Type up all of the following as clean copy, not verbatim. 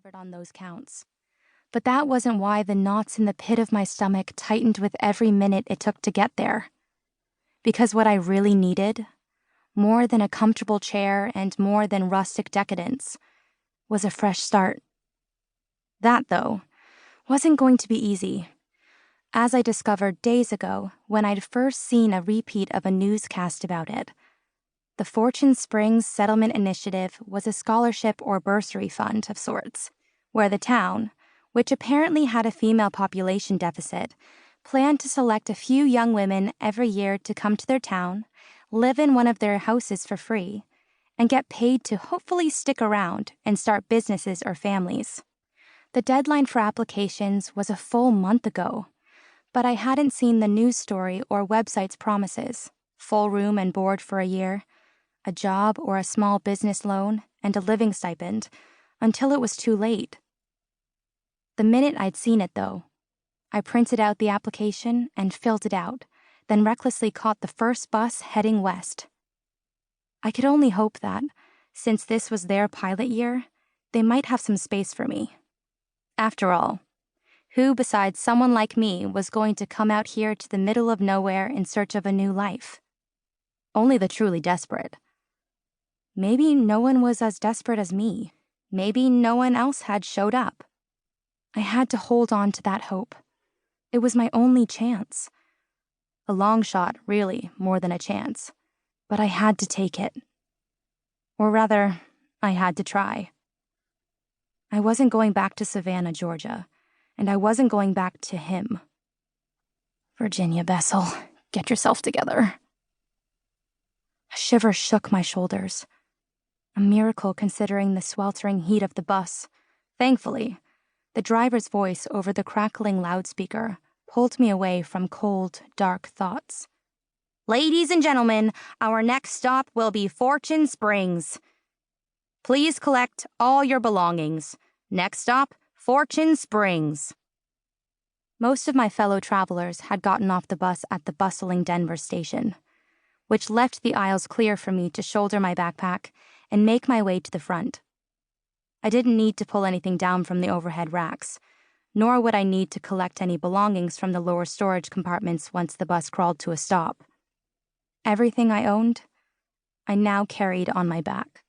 delivered on those counts. But that wasn't why the knots in the pit of my stomach tightened with every minute it took to get there. Because what I really needed, more than a comfortable chair and more than rustic decadence, was a fresh start. That, though, wasn't going to be easy, as I discovered days ago when I'd first seen a repeat of a newscast about it. The Fortune Springs Settlement Initiative was a scholarship or bursary fund of sorts, where the town, which apparently had a female population deficit, planned to select a few young women every year to come to their town, live in one of their houses for free, and get paid to hopefully stick around and start businesses or families. The deadline for applications was a full month ago, but I hadn't seen the news story or website's promises: full room and board for a year, a job or a small business loan, and a living stipend, until it was too late. The minute I'd seen it, though, I printed out the application and filled it out, then recklessly caught the first bus heading west. I could only hope that, since this was their pilot year, they might have some space for me. After all, who besides someone like me was going to come out here to the middle of nowhere in search of a new life? Only the truly desperate. Maybe no one was as desperate as me. Maybe no one else had showed up. I had to hold on to that hope. It was my only chance. A long shot, really, more than a chance. But I had to take it. Or rather, I had to try. I wasn't going back to Savannah, Georgia, and I wasn't going back to him. Virginia Bessel, get yourself together. A shiver shook my shoulders. A miracle considering the sweltering heat of the bus. Thankfully, the driver's voice over the crackling loudspeaker pulled me away from cold, dark thoughts. Ladies and gentlemen, our next stop will be Fortune Springs. Please collect all your belongings. Next stop, Fortune Springs. Most of my fellow travelers had gotten off the bus at the bustling Denver station, which left the aisles clear for me to shoulder my backpack and make my way to the front. I didn't need to pull anything down from the overhead racks, nor would I need to collect any belongings from the lower storage compartments once the bus crawled to a stop. Everything I owned, I now carried on my back.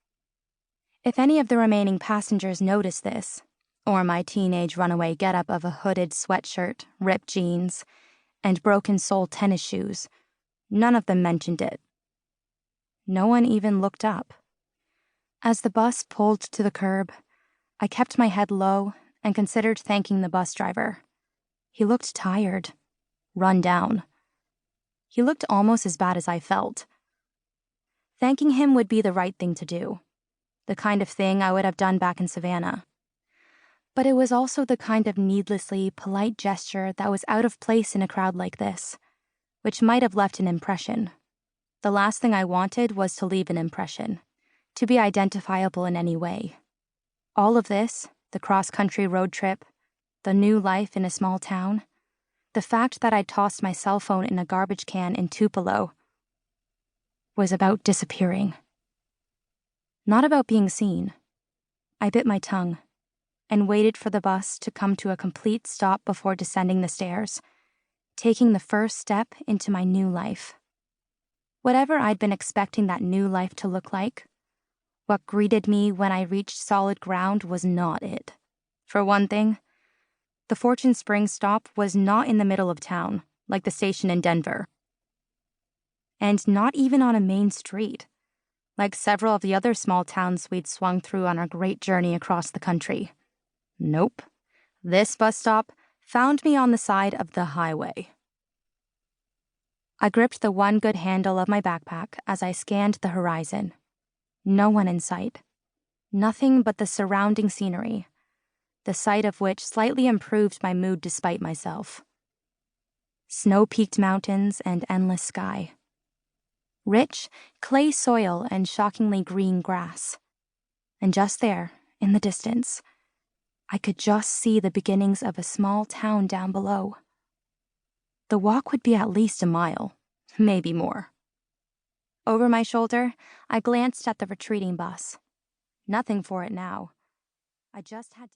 If any of the remaining passengers noticed this, or my teenage runaway getup of a hooded sweatshirt, ripped jeans, and broken-sole tennis shoes, none of them mentioned it. No one even looked up. As the bus pulled to the curb, I kept my head low and considered thanking the bus driver. He looked tired, run down. He looked almost as bad as I felt. Thanking him would be the right thing to do, the kind of thing I would have done back in Savannah. But it was also the kind of needlessly polite gesture that was out of place in a crowd like this, which might have left an impression. The last thing I wanted was to leave an impression, to be identifiable in any way. All of this, the cross-country road trip, the new life in a small town, the fact that I'd tossed my cell phone in a garbage can in Tupelo, was about disappearing. Not about being seen. I bit my tongue and waited for the bus to come to a complete stop before descending the stairs, taking the first step into my new life. Whatever I'd been expecting that new life to look like, what greeted me when I reached solid ground was not it. For one thing, the Fortune Springs stop was not in the middle of town, like the station in Denver. And not even on a main street, like several of the other small towns we'd swung through on our great journey across the country. Nope. This bus stop found me on the side of the highway. I gripped the one good handle of my backpack as I scanned the horizon. No one in sight. Nothing but the surrounding scenery, the sight of which slightly improved my mood despite myself. Snow-peaked mountains and endless sky. Rich, clay soil and shockingly green grass. And just there, in the distance, I could just see the beginnings of a small town down below. The walk would be at least a mile, maybe more. Over my shoulder, I glanced at the retreating bus. Nothing for it now. I just had to